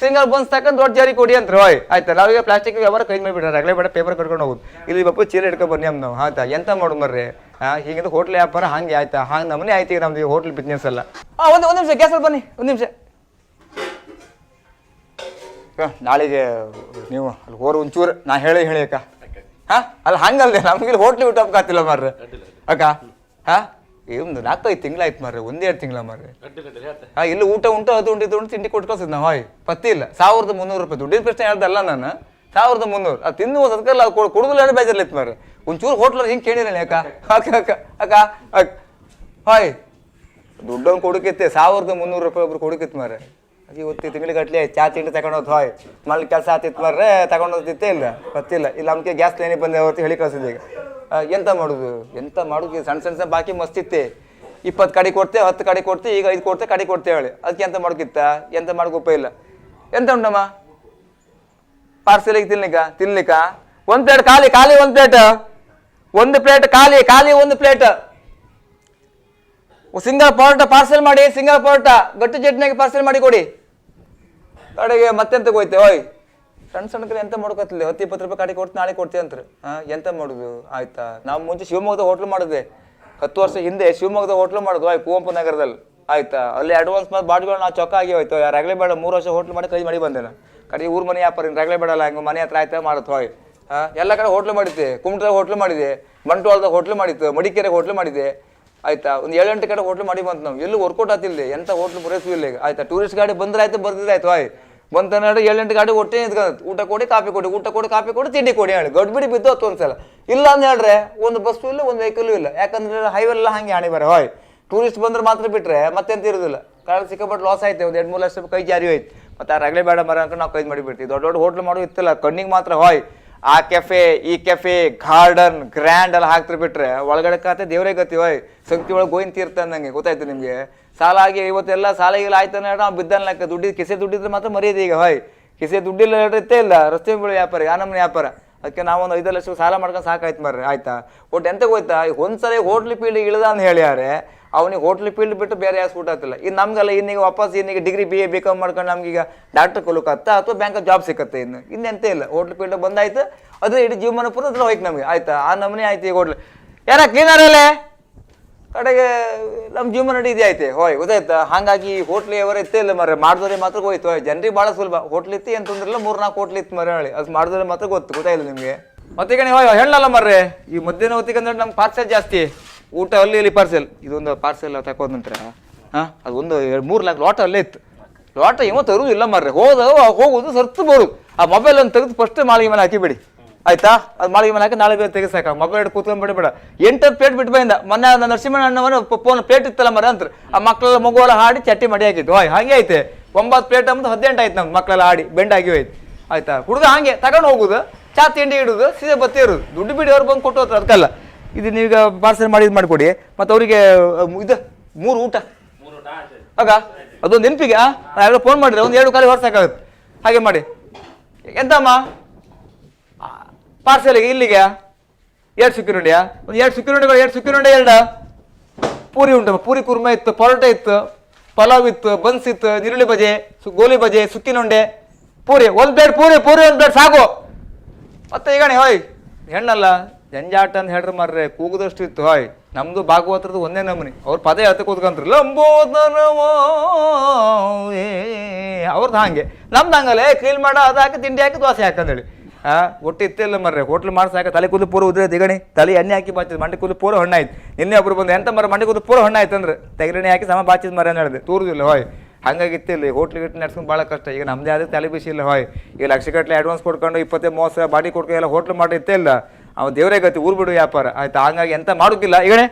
ಸಿಂಗಲ್ ಬನ್ಸ್ ತಗೊಂಡು ದೊಡ್ಡ ಜಾರಿ ಕೊಡಿ ಅಂತ ಹೋಯ್ ಆಯ್ತಾ ನಾವೀಗ ಪ್ಲಾಸ್ಟಿಕ್ ವ್ಯವಹಾರ ಕೈ ಮಾಡಿಬಿಟ್ರೆ ರಗಳೆ ಬೇಡ ಪೇಪರ್ ಕರ್ಕೊಂಡು ಹೋಗುದು ಇಲ್ಲಿ ಬಪ್ಪು ಚೀಲ ಹಿಡ್ಕೊಂಡು ಬನ್ನಿ ನಾವು ಆಯ್ತಾ ಎಂತ ಮಾಡೋದು ಮರ್ರಿ ಹೀಗಿಂದ ಹೋಟ್ಲ್ ವ್ಯಾಪಾರ ಹಂಗೆ ಆಯ್ತಾ ಹಂಗೆ ನಮ್ಮನೆ ಆಯ್ತು ಈಗ ನಮ್ದು ಹೋಟ್ಲ್ ಬಿಸ್ನೆಸ್ ಎಲ್ಲ ಒಂದು ನಿಮಿಷ ಗ್ಯಾಸಲ್ಲಿ ಬನ್ನಿ ಒಂದು ನಿಮಿಷ ನಾಳೆಗೆ ನೀವು ಅಲ್ಲಿ ಹೋರು ಒಂಚೂರು ನಾ ಹೇಳಿ ಅಕ್ಕ ಅಲ್ಲಿ ಹಂಗಲ್ದೆ ನಮ್ಗೆ ಇಲ್ಲಿ ಹೋಟ್ಲ್ ಊಟ ಹಬ್ಬಕ್ಕಾತಿಲ್ಲ ಮಾರ್ರೆ ಅಕ್ಕ ಒಂದು 4-5 ತಿಂಗಳಾಯ್ತು ಮಾರ್ರೆ 1-2 ತಿಂಗಳ ಮಾರ್ರೆ ಇಲ್ಲಿ ಊಟ ಉಂಟು ಅದು ಉಂಟು ತಿಂಡಿ ಕೊಟ್ಟು ಕಳ್ಸಿದ್ ನಾವು ಪತ್ತಿ ಇಲ್ಲ 1300 ರೂಪಾಯಿ ದುಡ್ಡಿನ ಪ್ರಶ್ನೆ ಹೇಳ್ದಲ್ಲ ನಾನು 1300 ಅದು ತಿನ್ನು ಅದಕ್ಕೆಲ್ಲ ಕೊಡುದಿಲ್ಲ ಬೇಜಾರ್ಲಿತ್ತು ಮಾರ್ರೆ ಒಂಚೂರು ಹೋಟ್ಲಲ್ಲಿ ಹಿಂಗೆ ಕೇಳಿರಲ್ಲ ಅಕ್ಕ ದುಡ್ಡೊಂದು ಕೊಡಕಿತ್ತೆ 1300 ರೂಪಾಯಿ ಒಬ್ರು ಕೊಡಕಿತ್ತು ಮಾರ್ರೆ ಇವತ್ತು ತಿಂಗಳಿಗಟ್ಲೆ ಚಾ ತಿಂಡಿ ತಗೊಂಡೋದು ಮಲ್ಲಿ ಕೆಲಸ ಆತಿತ್ತು ಮಾರ್ರೆ ತಗೊಂಡೋದಿತ್ತೇ ಇಲ್ಲ ಗೊತ್ತಿಲ್ಲ ಇಲ್ಲ ನಮಗೆ ಗ್ಯಾಸ್ ಲೈನಿಗೆ ಬಂದೆ ಅವತ್ತು ಹೇಳಿ ಕಳ್ಸಿದ್ದೆ ಈಗ ಎಂತ ಮಾಡೋದು ಸಣ್ಣ ಬಾಕಿ ಮಸ್ತಿತ್ತೆ 20 ಕಡೆ ಕೊಡ್ತೆ 10 ಕಡೆ ಕೊಡ್ತೆ ಈಗ 5 ಕೊಡ್ತೆ ಕಡೆ ಕೊಡ್ತೆ ಹೇಳಿ ಅದಕ್ಕೆ ಎಂತ ಮಾಡೋಕ್ಕಿತ್ತ ಎಂತ ಮಾಡೋಕೆ ಇಲ್ಲ ಎಂತ ಉಂಟಮ್ಮ ಪಾರ್ಸಲಿಗೆ ತಿನ್ಲಿಕ್ಕ ಒಂದು ಪ್ಲೇಟ್ ಖಾಲಿ ಒಂದು ಪ್ಲೇಟ್ ಖಾಲಿ ಒಂದು ಪ್ಲೇಟ್ ಸಿಂಗಲ್ ಪರೋಟ ಪಾರ್ಸಲ್ ಮಾಡಿ ಸಿಂಗಲ್ ಪರೋಟ ಗಟ್ಟಿ ಚಟ್ನಿಗೆ ಪಾರ್ಸಲ್ ಮಾಡಿ ಕೊಡಿ ಕಡೆಗೆ ಮತ್ತೆಂತ ಹೋಯ್ತೆ ಸಣ್ಣ ಕಡೆ ಎಂತ ಮಾಡ್ಕೊತಿಲ್ಲ 10-20 ರೂಪಾಯಿ ಕಡೆ ಕೊಡ್ತೀನಿ ನಾಳೆ ಕೊಡ್ತೀವಿ ಅಂತ ಎಂತ ಮಾಡುದು ಆಯ್ತಾ ನಾವು ಮುಂಚೆ ಶಿವಮೊಗ್ಗದ ಹೋಟ್ಲ್ ಮಾಡಿದೆ 10 ವರ್ಷ ಹಿಂದೆ ಶಿವಮೊಗ್ಗದ ಹೋಟ್ಲ್ ಮಾಡೋದು ಕುವೆಂಪು ನಗರದಲ್ಲಿ ಆಯ್ತಾ ಅಲ್ಲಿ ಅಡ್ವಾನ್ಸ್ ಮಾಡಿ ಬಾಡಿಗಳು ನಾವು ಚೊಕ್ಕ ಆಗಿ ಹೋಯ್ತು ರಗಳೆ ಬೇಡ 3 ವರ್ಷ ಹೋಟ್ಲ್ ಮಾಡಿ ಕೈ ಮಾಡಿ ಬಂದೆ ನಾನು ಕಡೆ ಊರ್ ಮನೆ ವ್ಯಾಪಾರ ರಗಳೆ ಬೇಡಲ್ಲ ಹಂಗೆ ಮನೆ ಹತ್ರ ಆಯ್ತಾ ಮಾಡುತ್ತೆ ಎಲ್ಲ ಕಡೆ ಹೋಟ್ಲ್ ಮಾಡಿದ್ದೆ ಕುಮಟಾದಾಗ ಹೋಟ್ಲ್ ಮಾಡಿದೆ ಬಂಟ್ವಾಳದಾಗ ಹೋಟ್ಲ್ ಮಾಡಿತ್ತು ಮಡಿಕೇರಿಗೆ ಹೋಟ್ಲ್ ಮಾಡಿದೆ ಆಯ್ತಾ ಒಂದು 7-8 ಕಡೆ ಹೋಟ್ಲ್ ಮಾಡಿ ಬಂತು ನಾವು ಎಲ್ಲೂ ವರ್ಕೌಟ್ ಆಗ್ತಿಲ್ಲ ಎಂತ ಹೋಟ್ಲ್ ಪೂರೈಸಿಲ್ಲ ಈಗ ಆಯ್ತಾ ಟೂರಿಸ್ಟ್ ಗಾಡಿ ಬಂದ್ರೆ ಆಯ್ತು ಬರ್ದಿದ್ರೆ ಆಯ್ತು ಬಂತ 7-8 ಗಾಡಿ ಒಟ್ಟೆ ಊಟ ಕೊಡಿ ಕಾಫಿ ಕೊಡಿ ತಿಂಡಿ ಕೊಡಿ ಹೇಳಿ ಗಡ್ಬಿಡಿ ಬಿದ್ದು ಹತ್ತು ಒಂದ್ಸಲ ಇಲ್ಲ ಅಂತ ಹೇಳ್ರೆ ಒಂದು ಬಸ್ಸು ಇಲ್ಲ ಒಂದು ವೆಹಿಕಲ್ ಇಲ್ಲ ಯಾಕಂದ್ರೆ ಹೈವೇ ಎಲ್ಲ ಹಂಗೆ ಹಣೆ ಬರ ಟೂರಿಸ್ಟ್ ಬಂದ್ರೆ ಮಾತ್ರ ಬಿಟ್ರೆ ಮತ್ತೆಂತ ಇರೋದಿಲ್ಲ ಕಾರಣ ಸಿಕ್ಕಾಪಟ್ಟು ಲಾಸ್ ಆಯ್ತು ಒಂದು 2-3 ಲಕ್ಷ ರೂಪಾಯಿ ಕೈ ಜಾರಿ ಹೋಯ್ತು ಮತ್ತೆ ಆ ರಗಳೆ ಬೇಡ ಮರ ಅಂತ ನಾವು ಕೈ ಮಾಡಿಬಿಡ್ತೀವಿ ದೊಡ್ಡ ಹೋಟ್ಲ್ ಮಾಡೋ ಇತ್ತಲ್ಲ ಕಣ್ಣಿಗೆ ಮಾತ್ರ ಆ ಕೆಫೆ ಈ ಕೆಫೆ ಗಾರ್ಡನ್ ಗ್ರ್ಯಾಂಡ್ ಎಲ್ಲ ಹಾಕ್ತಿರ್ ಬಿಟ್ರೆ ಒಳಗಡೆ ಖಾತೆ ದೇವರೇ ಗತಿ ಸಂಕ್ತಿ ಒಳಗೆ ಗೋಯಿನ್ ತೀರ್ತ ಅಂದಂಗೆ ಗೊತ್ತಾಯ್ತು ನಿಮಗೆ ಸಾಲ ಆಗಿ ಇವತ್ತೆಲ್ಲ ಸಾಲ ಈಗ ಆಯ್ತಾನೆ ನಾವು ಬಿದ್ದನ್ಲಕ್ಕ ಕಿಸೆ ದುಡ್ಡಿದ್ರೆ ಮಾತ್ರ ಮರ್ಯಾದೆ ಈಗ ಕಿಸೆ ದುಡ್ಡಿಲ್ಲ ಇರ್ತೇ ಇಲ್ಲ ರಸ್ತೆ ವ್ಯಾಪಾರ ನಮ್ಮನೆ ವ್ಯಾಪಾರ ಅದಕ್ಕೆ ನಾವೊಂದು 5 ಲಕ್ಷ ಸಾಲ ಮಾಡ್ಕೊಂಡು ಸಾಕಾಯ್ತು ಮರ್ರಿ ಆಯ್ತಾ ಒಟ್ಟು ಎಂತ ಹೋಯ್ತಾ ಒಂದ್ಸರಿ ಹೋಟ್ಲ್ ಫೀಲ್ಡ್ ಇಳಿದ ಅಂತ ಹೇಳ್ಯಾರೆ ಅವನಿಗೆ ಹೋಟ್ಲ್ ಫೀಲ್ಡ್ ಬಿಟ್ಟು ಬೇರೆ ಯಾವ ಸೂಟ್ ಆಗ್ತಿಲ್ಲ ಇನ್ನು ನಮ್ಗೆಲ್ಲ ಇನ್ನೀಗ ವಾಪಸ್ ಇನ್ನೀಗ ಡಿಗ್ರಿ BA BCom ಮಾಡ್ಕೊಂಡು ನಮ್ಗೀಗ ಡಾಕ್ಟರ್ ಕೊಲುಕತ್ತ ಅಥವಾ ಬ್ಯಾಂಕ್ ಜಾಬ್ ಸಿಕ್ಕತ್ತೆ ಇನ್ನೆಂತ ಇಲ್ಲ ಹೋಟ್ಲ್ ಫೀಲ್ಡ್ ಬಂದಾಯ್ತು ಅದ್ರ ಇಡೀ ಜೀವನ ಪೂರ ಅದ್ರ ಹೋಯ್ತು ನಮಗೆ ಆಯ್ತಾ ಆ ನಮ್ಮನೆ ಆಯ್ತು ಈಗ ಹೋಟ್ಲ್ ಯಾರ ಕ್ಲೀನರಲ್ಲೇ ಕಡೆಗೆ ನಮ್ಮ ಜೀವನ ನಡೀದಿ ಆಯ್ತೆ ಗೊತ್ತಾಯ್ತಾ ಹಾಗಾಗಿ ಹೋಟ್ಲ್ ಯಾವಾರ ಇತ್ತೇ ಇಲ್ಲ ಮರ್ರೆ ಮಾಡಿದವ್ರೆ ಮಾತ್ರ ಹೋಯ್ತು ಜನರಿಗೆ ಭಾಳ ಸುಲಭ ಹೋಟ್ಲ್ ಇತ್ತು ಏನು ತೊಂದ್ರಿಲ್ಲ 3-4 ಹೋಟ್ಲ್ ಇತ್ತು ಮರ ಹೇಳಿ ಅದು ಮಾಡಿದವ್ರೆ ಮಾತ್ರ ಗೊತ್ತಾಯಿಲ್ಲ ನಿಮಗೆ ಮತ್ತೆ ಈಗ ನೀವು ಹೇಳಲ್ಲ ಮರ್ರೆ ಈ ಮಧ್ಯಾಹ್ನ ಹೊತ್ತಿಗೆ ಅಂದ್ರೆ ನಮ್ಗೆ ಪಾರ್ಸೆಲ್ ಜಾಸ್ತಿ ಊಟ ಅಲ್ಲಿ ಪಾರ್ಸೆಲ್ ಇದೊಂದು ಪಾರ್ಸೆಲ್ ತಗೊಂಡ್ರೆ ಅದು ಒಂದು 3 ಲಾಕ್ ಲೋಟ ಅಲ್ಲೇ ಇತ್ತು. ಲೋಟ ಇವ ತರುವುದಿಲ್ಲ ಮರ್ರೆ, ಹೋಗುದು ಸರ್ತು ಬರುದು. ಆ ಮೊಬೈಲ್ ಒಂದು ತೆಗೆದು ಫಸ್ಟ್ ಮಾಳಿಗೆ ಮೇಲೆ ಹಾಕಿಬಿಡಿ ಆಯ್ತಾ. ಅದು ಮಾಳಿಗೆ ಮೇಲೆ ಹಾಕಿ ನಾಳೆ ಬೇರೆ ತೆಗೆಸಾಕ ಮೊಬೈಲ್ ಹಿಡ್ದು ಕೂತ್ಕೊಂಡ್ಬಿಡಿ ಬೇಡ. 8 ಪ್ಲೇಟ್ ಬಿಟ್ಟು ಬಂದ ಮೊನ್ನೆ ನರಸಿಂಹಣ್ಣ ಅಣ್ಣವನ ಫೋನ್ ಪ್ಲೇಟ್ ಇತ್ತಲ್ಲ ಮರ ಅಂತ ಆ ಮಕ್ಕಳೆಲ್ಲ ಮಗುವೆಲ್ಲ ಹಾಡಿ ಚಟ್ಟಿ ಮಾಡಿ ಹಾಕಿದ್ದು. ಹಾಗೆ ಐತೆ 9 ಪ್ಲೇಟ್ ಅಂಬದು 18 ಆಯ್ತು ನಮ್ದು ಮಕ್ಕಳೆಲ್ಲ ಹಾಡಿ ಬೆಂಡಾಗಿ ಹೋಯ್ತು ಆಯ್ತಾ. ಹುಡುಗ ಹಾಗೆ ತಗೊಂಡು ಹೋಗುದು, ಚಾ ತಿಂಡಿ ಇಡುದು, ಸೀದಾ ಬತ್ತಿ ಇರುದು, ದುಡ್ಡು ಬಿಡಿ ಅವ್ರು ಬಂದು ಕೊಟ್ಟು ಹೋಗ್ತಾರೆ. ಅದಕ್ಕಲ್ಲ ಇದು ನೀವೀಗ ಪಾರ್ಸಲ್ ಮಾಡಿ ಇದು ಮಾಡಿಕೊಡಿ. ಮತ್ತು ಅವರಿಗೆ ಇದು 3 ಊಟ ಆಗ ಅದೊಂದು ನೆನಪಿಗೆ ಯಾರೋ ಫೋನ್ ಮಾಡಿದ್ರೆ ಒಂದು 2 ಕಾಲಿ ಹೊರಸಾಕಾಗುತ್ತೆ. ಹಾಗೆ ಮಾಡಿ. ಎಂತಮ್ಮ ಪಾರ್ಸಲಿಗೆ ಇಲ್ಲಿಗೆ 2 ಸುಕ್ಕಿರುಂಡಿಯಾ? ಒಂದು 2 ಸುಕ್ಕಿರುಂಡೆಗಳು 2 ಸುಕ್ಕಿರುಂಡೆ 2 ಪೂರಿ ಉಂಟಮ್ಮ, ಪೂರಿ ಕುರ್ಮಾ ಇತ್ತು, ಪರೋಟ ಇತ್ತು, ಪಲಾವ್ ಇತ್ತು, ಬನ್ಸ್ ಇತ್ತು, ಈರುಳ್ಳಿ ಬಜೆ, ಗೋಲಿ ಬಜೆ, ಸುಕ್ಕಿನುಂಡೆ, ಪೂರಿ 1 ಪ್ಲೇಟ್, ಪೂರಿ 1 ಪ್ಲೇಟ್ ಸಾಕು. ಮತ್ತೆ ಈಗಣೆ ಹೋಯ್ ಹೆಣ್ಣಲ್ಲ ಜಂಜಾಟ ಅಂತ ಹೇಳ್ರಿ ಮಾರ್ರೆ, ಕೂಗುದಷ್ಟು ಇತ್ತು. ಹಾಯ್ ನಮ್ದು ಭಾಗವತರದ್ದು ಒಂದೇ ನಮೂನಿ. ಅವ್ರು ಪದೇ ಹತ್ತ ಕೂತ್ಕೊಂಡ್ರು ಲಂಬೋದರವೋ ಅವ್ರದ್ದು ಹಾಗೆ, ನಮ್ದು ಹಂಗಲ್ಲ ಕ್ಲೀನ್ ಮಾಡ ಅದು ಹಾಕಿ ತಿಂಡಿ ಹಾಕಿ ದೋಸೆ ಹಾಕಂದೇಳಿ ಒಟ್ಟು ಇತ್ತಿಲ್ಲ ಮರ್ರೆ. ಹೋಟ್ಲು ಮಾಡ್ಸಾಕ ತಲೆ ಕೂದಲು ಪೂರ ಉದ್ರೆ ದಿಗಣಿ ತಲೆ ಎಣ್ಣೆ ಹಾಕಿ ಬಾಚಿದ್ ಮಂಡಿ ಕೂದಲು ಪೂರ ಹಣ್ಣಾಯ್ತು. ನಿನ್ನೆ ಒಬ್ರು ಬಂದು ಎಂತ ಮರ ಮಂಡಿ ಕೂದಲು ಪೂರ ಹಣ್ಣಾಯ್ತು ಅಂದ್ರೆ ತೆಗರಣೆ ಹಾಕಿ ಸಮ ಬಾಚಿದ್ ಮರ ಅಂತ ಹೇಳಿದೆ, ತೂರುದಿಲ್ಲ. ಹೋಯ್ ಹಂಗಾಗಿತ್ತಿಲ್ಲ. ಹೋಟ್ಲು ಗಿಟ್ಟು ನಡ್ಸ್ಕೊಂಡು ಭಾಳ ಕಷ್ಟ. ಈಗ ನಮ್ಮದೇ ಆದ್ರೆ ತಲೆ ಬಿಸಿ ಇಲ್ಲ. ಹೋಯ್ ಈಗ ಲಕ್ಷಗಟ್ಟಲೆ ಅಡ್ವಾನ್ಸ್ ಕೊಡ್ಕೊಂಡು 20-30 ಬಾಡಿ ಕೊಡ್ಕೊಂಡು ಎಲ್ಲ ಹೋಟ್ಲು ಮಾಡಿ ಇತ್ತೇ ಇಲ್ಲ. ಅವ ದೇವರೇ ಗತಿ ಊರು ಬಿಡು ವ್ಯಾಪಾರ ಆಯ್ತು. ಹಂಗಾಗಿ ಎಂತ ಮಾಡೋಕ್ಕಿಲ್ಲ. ಈಗಣೆ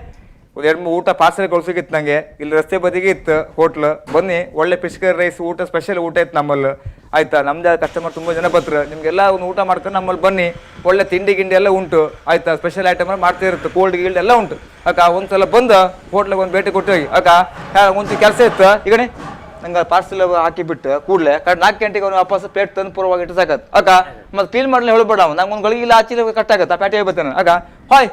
ಒಂದು 2-3 ಊಟ ಪಾರ್ಸಲ್ ಕಳ್ಸೋಕಿತ್ತು ನನಗೆ. ಇಲ್ಲಿ ರಸ್ತೆ ಬದಿಗೆ ಇತ್ತು ಹೋಟ್ಲು, ಬನ್ನಿ ಒಳ್ಳೆ ಫಿಶ್ ಕರಿ ರೈಸ್ ಊಟ ಸ್ಪೆಷಲ್ ಊಟ ಇತ್ತು ನಮ್ಮಲ್ಲಿ ಆಯ್ತಾ. ನಮ್ಮದೇ ಕಸ್ಟಮರ್ ತುಂಬ ಜನ ಬರ್ತಾರೆ, ನಿಮಗೆಲ್ಲ ಒಂದು ಊಟ ಮಾಡ್ಕೊಂಡು ನಮ್ಮಲ್ಲಿ ಬನ್ನಿ. ಒಳ್ಳೆ ತಿಂಡಿ ಗಿಂಡಿ ಎಲ್ಲ ಉಂಟು ಆಯ್ತಾ. ಸ್ಪೆಷಲ್ ಐಟಮ್ ಮಾಡ್ತಾ ಇರುತ್ತೆ, ಕೋಲ್ಡ್ ಗೀಲ್ಡ್ ಎಲ್ಲ ಉಂಟು ಅಕ್ಕ. ಒಂದ್ಸಲ ಬಂದು ಹೋಟ್ಲಿಗೆ ಒಂದು ಭೇಟಿ ಕೊಟ್ಟು ಹೋಗಿ ಅಕ್ಕ. ಮುಂಚೆ ಕೆಲಸ ಇತ್ತು ಈಗಣೆ ನಂಗೆ ಪಾರ್ಸಲ್ ಹಾಕಿಬಿಟ್ಟು ಕೂಡಲೇ 4 ಗಂಟೆಗೆ ಅವ್ನು ವಾಪಸ್ ಪೇಟ್ ತಂದು ಪೂರ್ವವಾಗಿ ಇಟ್ಟು ಸಾಕತ್ ಅಕ್ಕ. ಮತ್ತೆ ಕ್ಲೀನ್ ಮಾಡಲಿ ಹೇಳ್ಬೇಡ ನಂಗೆ ಒಂದು ಗಳಿಗಿಲ್ಲ ಆಚೆ ಕಟ್ಟಾಗತ್ತೆ ಪ್ಯಾಟೆ ಬರ್ತಾನೆ ಅಕ್ಕ. ಹಾಯ್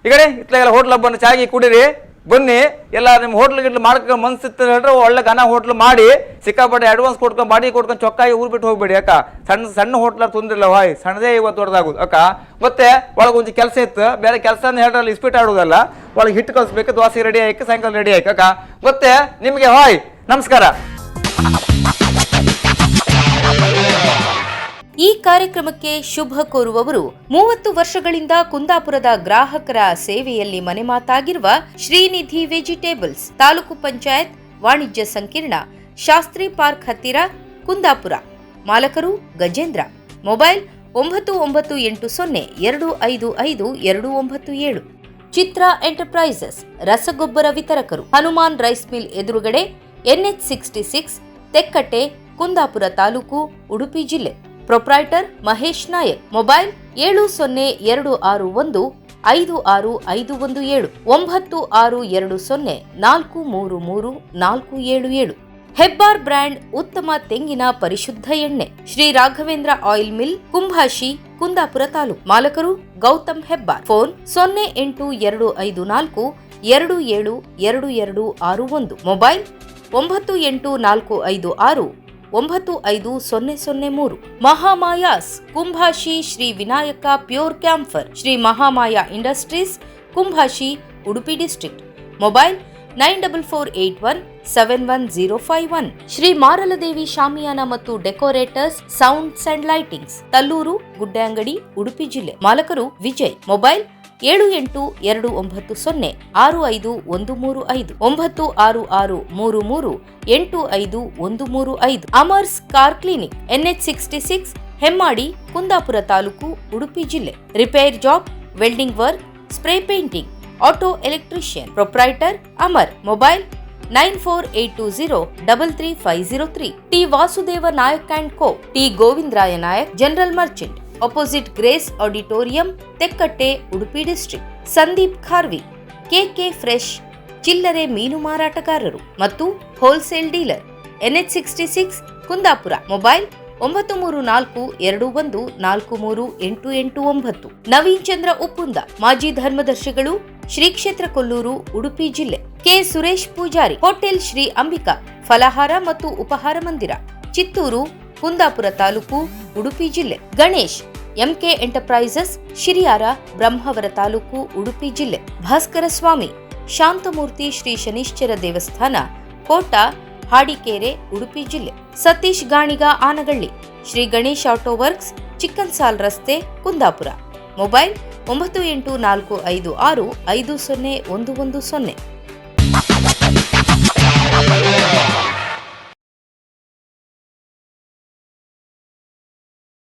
ಈಗಡೆ ಇತ್ಲಾಗೆಲ್ಲ ಹೋಟ್ಲ ಬಂದು ಚಾಗಿ ಕುಡೀರಿ ಬನ್ನಿ. ಎಲ್ಲ ನಿಮ್ಮ ಹೋಟ್ಲ್ ಗಿಟ್ಲು ಮಾಡ್ಕೊಂಡು ಮನ್ಸಿತ್ತು ಹೇಳ್ರೆ ಒಳ್ಳೆ ಘನ ಹೋಟ್ಲು ಮಾಡಿ ಸಿಕ್ಕಾಪಟ್ಟೆ ಅಡ್ವಾನ್ಸ್ ಕೊಡ್ಕೊಂಡು ಬಾಡಿ ಕೊಡ್ಕೊಂಡು ಚೊಕ್ಕಾಗಿ ಊರು ಬಿಟ್ಟು ಹೋಗ್ಬೇಡಿ ಅಕ್ಕ. ಸಣ್ಣ ಹೋಟ್ಲ ತೊಂದ್ರಿಲ್ಲ. ಹಾಯ್ ಸಣ್ಣದೇ ಇವತ್ತು ದೊಡ್ಡದಾಗೋದು ಅಕ್ಕ. ಮತ್ತೆ ಒಳಗೆ ಒಂದು ಕೆಲಸ ಇತ್ತು, ಬೇರೆ ಕೆಲಸ ಹೇಳ್ರಲ್ಲಿ ಇಸ್ಪೀಟ್ ಆಡೋದಲ್ಲ, ಒಳಗೆ ಹಿಟ್ಟು ಕಲಿಸ್ಬೇಕು, ದೋಸೆ ರೆಡಿ ಆಯ್ಕೆ, ಸಾಯಂಕಾಲ ರೆಡಿ ಆಯ್ಕೆ ಅಕ್ಕ. ಮತ್ತೆ ನಿಮಗೆ ಹಾಯ್ ನಮಸ್ಕಾರ. ಈ ಕಾರ್ಯಕ್ರಮಕ್ಕೆ ಶುಭ ಕೋರುವವರು 30 ವರ್ಷಗಳಿಂದ ಕುಂದಾಪುರದ ಗ್ರಾಹಕರ ಸೇವೆಯಲ್ಲಿ ಮನೆಮಾತಾಗಿರುವ ಶ್ರೀನಿಧಿ ವೆಜಿಟೇಬಲ್ಸ್, ತಾಲೂಕು ಪಂಚಾಯತ್ ವಾಣಿಜ್ಯ ಸಂಕೀರ್ಣ, ಶಾಸ್ತ್ರಿ ಪಾರ್ಕ್ ಹತ್ತಿರ, ಕುಂದಾಪುರ. ಮಾಲಕರು ಗಜೇಂದ್ರ. ಮೊಬೈಲ್ 9980255297. ಚಿತ್ರ ಎಂಟರ್ಪ್ರೈಸಸ್, ರಸಗೊಬ್ಬರ ವಿತರಕರು, ಹನುಮಾನ್ ರೈಸ್ ಮಿಲ್ ಎದುರುಗಡೆ, NH66, ತೆಕ್ಕಟ್ಟೆ, ಕುಂದಾಪುರ ತಾಲೂಕು, ಉಡುಪಿ ಜಿಲ್ಲೆ. Proprietor Mahesh Nayak. Mobile 7026556517, 9620433477. Hebbar brand ಉತ್ತಮ ತೆಂಗಿನ ಪರಿಶುದ್ಧ ಎಣ್ಣೆ. Shri Raghavendra oil mill, Kumbhashi, Kundapura taluk. ಮಾಲಕರು Gautam Hebbar. Phone 08452272261. Mobile 9845695003. Mahamaya's, Kumbhashi, Shri Vinayaka pure camphor, Shri Mahamaya industries, Kumbhashi, Udupi district. Mobile 9481711051. Shri Maraladevi Shamiana ಮತ್ತು decorators, sounds and lightings, Talluru, Gudde Angadi, Udupi ಜಿಲ್ಲೆ. ಮಾಲಕರು Vijay. Mobile 7840655135, 9663385135. Amar's car clinic, NH66, Hemmadi, Kundapura taluk, Udupi ಜಿಲ್ಲೆ. Repair job, welding work, spray painting, auto electrician. Proprietor Amar. Mobile 9482033503. T Vasudeva Nayak and co, T Govindaraya Nayak, general merchant, opposite Grace auditorium, Tekkatte, Udupi district. Sandeep Kharvi, KK fresh, ಚಿಲ್ಲರೆ ಮೀನು ಮಾರಾಟಗಾರರು ಮತ್ತು wholesale dealer, NH66, Kundapura. Mobile 9342143889. Naveen Chandra Uppunda, ಮಾಜಿ ಧರ್ಮದರ್ಶಿಗಳು, ಶ್ರೀ ಕ್ಷೇತ್ರ ಕೊಲ್ಲೂರು, ಉಡುಪಿ ಜಿಲ್ಲೆ. ಕೆ ಸುರೇಶ್ ಪೂಜಾರಿ, ಹೋಟೆಲ್ ಶ್ರೀ ಅಂಬಿಕಾ, ಫಲಾಹಾರ ಮತ್ತು ಉಪಹಾರ ಮಂದಿರ, ಚಿತ್ತೂರು, ಕುಂದಾಪುರ ತಾಲೂಕು, ಉಡುಪಿ ಜಿಲ್ಲೆ. ಗಣೇಶ್, MK ಎಂಟರ್ಪ್ರೈಸಸ್, ಶಿರಿಯಾರ, ಬ್ರಹ್ಮಾವರ ತಾಲೂಕು, ಉಡುಪಿ ಜಿಲ್ಲೆ. ಭಾಸ್ಕರ ಸ್ವಾಮಿ, ಶಾಂತಮೂರ್ತಿ ಶ್ರೀ ಶನೀಶ್ವರ ದೇವಸ್ಥಾನ, ಕೋಟ, ಹಾಡಿಕೇರೆ, ಉಡುಪಿ ಜಿಲ್ಲೆ. ಸತೀಶ್ ಗಾಣಿಗ, ಆನಗಳ್ಳಿ, ಶ್ರೀ ಗಣೇಶ್ ಆಟೋ ವರ್ಕ್ಸ್, ಚಿಕ್ಕನ್ಸಾಲ್ ರಸ್ತೆ, ಕುಂದಾಪುರ. ಮೊಬೈಲ್ 9845650110.